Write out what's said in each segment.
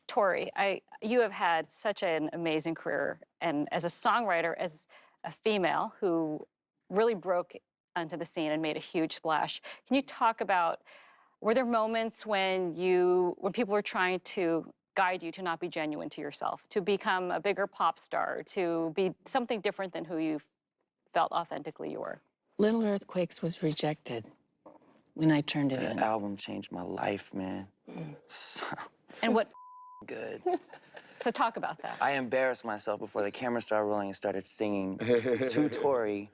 Tori, you have had such an amazing career, and as a songwriter, as a female who really broke onto the scene and made a huge splash. Can you talk about, were there moments when people were trying to guide you to not be genuine to yourself, to become a bigger pop star, to be something different than who you felt authentically you were? Little Earthquakes was rejected when I turned it in. That album changed my life, man. So And what? good. So talk about that. I embarrassed myself before the camera started rolling and started singing to Tori.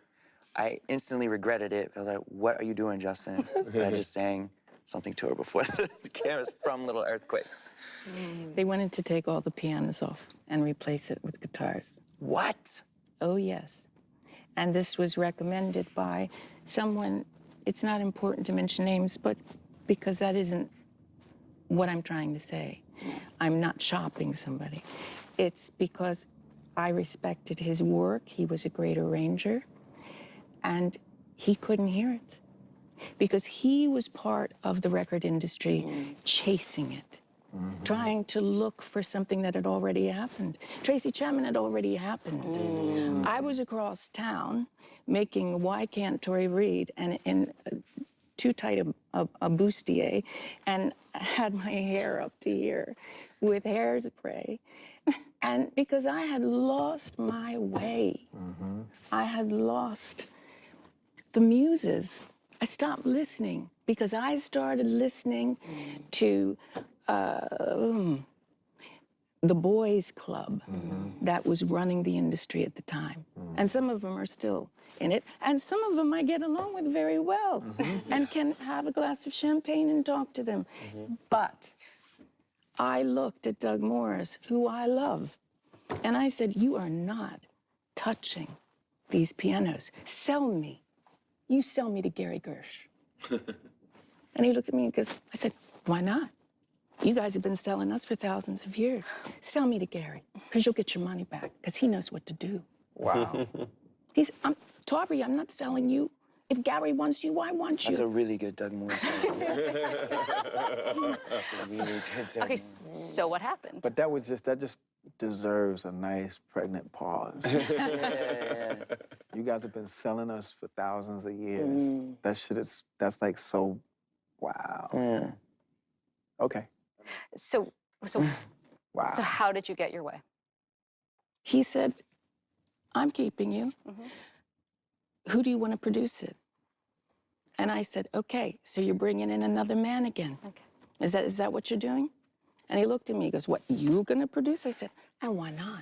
I instantly regretted it. I was like, what are you doing, Justin? But I just sang something to her before the cameras from Little Earthquakes. They wanted to take all the pianos off and replace it with guitars. What? Oh, yes. And this was recommended by someone, it's not important to mention names, but because that isn't what I'm trying to say. I'm not shopping somebody. It's because I respected his work. He was a great arranger, and he couldn't hear it because he was part of the record industry chasing it, trying to look for something that had already happened. Tracy Chapman had already happened. I was across town making Why Can't Tori Read, and in too tight a bustier, and had my hair up to here with hairspray. And because I had lost my way, I had lost the muses. I stopped listening because I started listening to the boys club that was running the industry at the time. And some of them are still in it. And some of them I get along with very well and can have a glass of champagne and talk to them. But I looked at Doug Morris, who I love, and I said, you are not touching these pianos. Sell me. You sell me to Gary Gersh. And he looked at me and goes, I said, why not? You guys have been selling us for thousands of years. Sell me to Gary, because you'll get your money back, because he knows what to do. Wow. Tori, I'm not selling you. If Gary wants you, I want you. That's a really good Doug Morris song. That's a really good Doug Morris. So what happened? But that just deserves a nice pregnant pause. You guys have been selling us for thousands of years. That's like so, wow. Okay. So Wow. So how did you get your way? He said, I'm keeping you. Who do you want to produce it? And I said, okay, so you're bringing in another man again. Okay. Is that what you're doing? And he looked at me, he goes, what, you gonna produce? I said, and why not?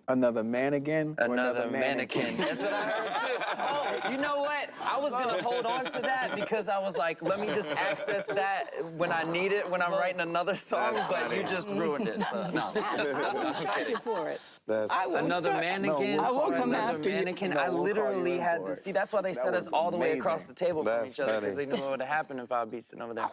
Another man again? Or Another mannequin. That's what I heard too. Oh, you know what? I was gonna hold on to that because I was like, let me just access that when I need it, when I'm writing another song, but you just ruined it. So, no. I won't charge you for it. Another mannequin. I won't come after you. Mannequin. I literally had to see. That's why they set us all the way across the table from each other, because they knew what would happen if I'd be sitting over there.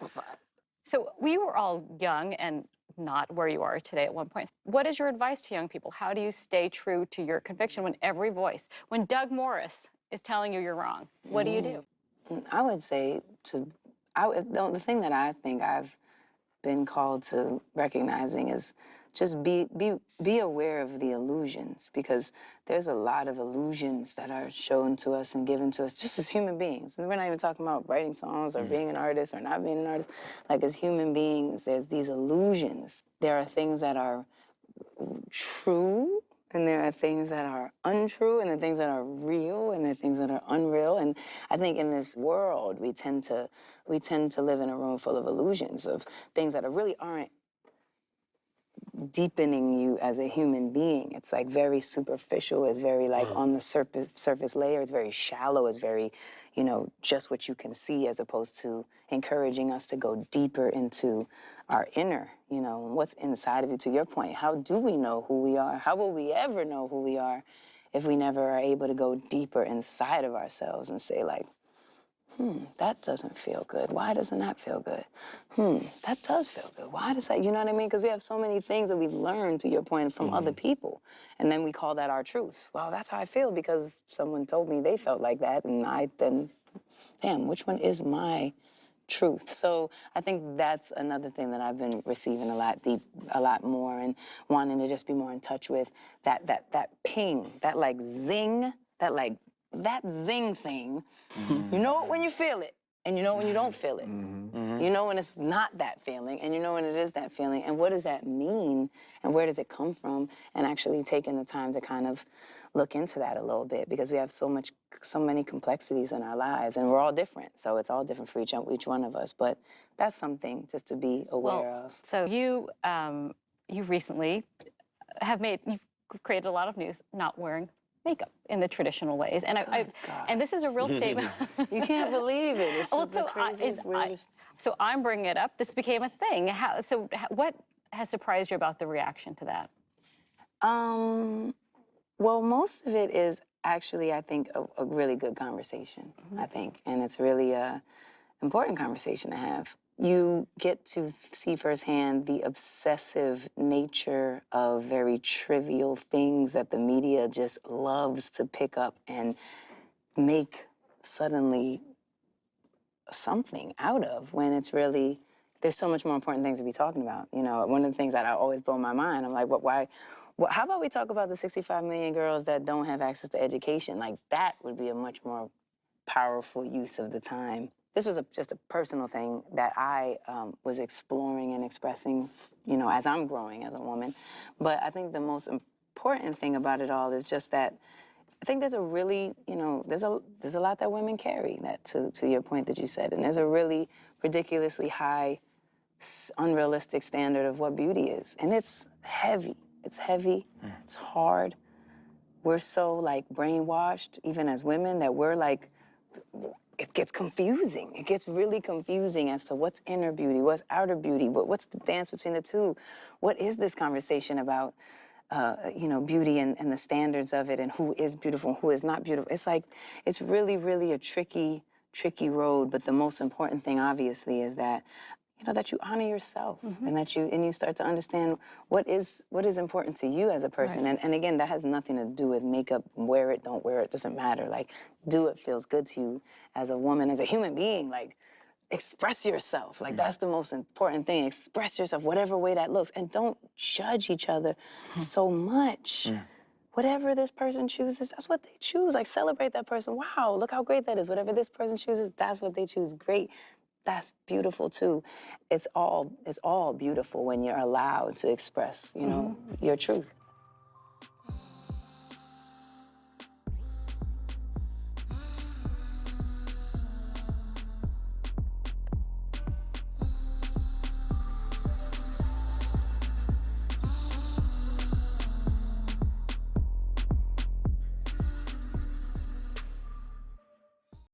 So we were all young and not where you are today at one point. What is your advice to young people? How do you stay true to your conviction when every voice, when Doug Morris is telling you you're wrong? What do you do? I would say the thing that I think I've been called to recognizing is just be aware of the illusions, because there's a lot of illusions that are shown to us and given to us just as human beings. And we're not even talking about writing songs or being an artist or not being an artist. Like, as human beings, there's these illusions. There are things that are true, and there are things that are untrue, and there are things that are real, and there are things that are unreal. And I think in this world, we tend to live in a room full of illusions, of things that really aren't deepening you as a human being. It's like very superficial. It's very like on the surface layer. It's very shallow. It's very, just what you can see, as opposed to encouraging us to go deeper into our inner, what's inside of you. To your point, how do we know who we are? How will we ever know who we are if we never are able to go deeper inside of ourselves and say, like, that doesn't feel good. Why doesn't that feel good? That does feel good. Why does that, you know what I mean? Because we have so many things that we learn, to your point, from other people. And then we call that our truth. Well, that's how I feel because someone told me they felt like that. And I then, damn, which one is my truth. So I think that's another thing that I've been receiving a lot more, and wanting to just be more in touch with that ping, that like zing, that zing thing. You know it when you feel it, and you know when you don't feel it. You know when it's not that feeling, and you know when it is that feeling. And what does that mean, and where does it come from? And actually taking the time to kind of look into that a little bit, because we have so many complexities in our lives, and we're all different. So it's all different for each one of us. But that's something just to be aware of. So you recently you've created a lot of news not wearing makeup in the traditional ways, and and this is a real statement. You can't believe it. It's Well, the craziest, weirdest. So I'm bringing it up. This became a thing. What has surprised you about the reaction to that? Well, most of it is actually, I think, a really good conversation, I think. And it's really a important conversation to have. You get to see firsthand the obsessive nature of very trivial things that the media just loves to pick up and make suddenly something out of, when it's really, there's so much more important things to be talking about. You know, one of the things that I always blow my mind, I'm like, how about we talk about the 65 million girls that don't have access to education? Like, that would be a much more powerful use of the time. This was just a personal thing that I was exploring and expressing, you know, as I'm growing as a woman. But I think the most important thing about it all is just that I think there's a really, you know, there's a lot that women carry, that to your point that you said, and there's a really ridiculously high, unrealistic standard of what beauty is, and it's heavy. It's heavy. It's hard. We're so like brainwashed, even as women, that we're like, it gets confusing. It gets really confusing as to what's inner beauty, what's outer beauty, what's the dance between the two. What is this conversation about? You know, beauty and the standards of it, and who is beautiful and who is not beautiful. It's like, it's really, really a tricky road. But the most important thing, obviously, is that, you know, that you honor yourself, and that you start to understand what is important to you as a person. Right. And again, that has nothing to do with makeup. Wear it, don't wear it, doesn't matter. Like, do what feels good to you as a woman, as a human being. Like, express yourself. Like, that's the most important thing. Express yourself, whatever way that looks. And don't judge each other so much. Whatever this person chooses, that's what they choose. Like, celebrate that person. Wow, look how great that is. Whatever this person chooses, that's what they choose. Great. That's beautiful too. It's all beautiful when you're allowed to express, you know, your truth.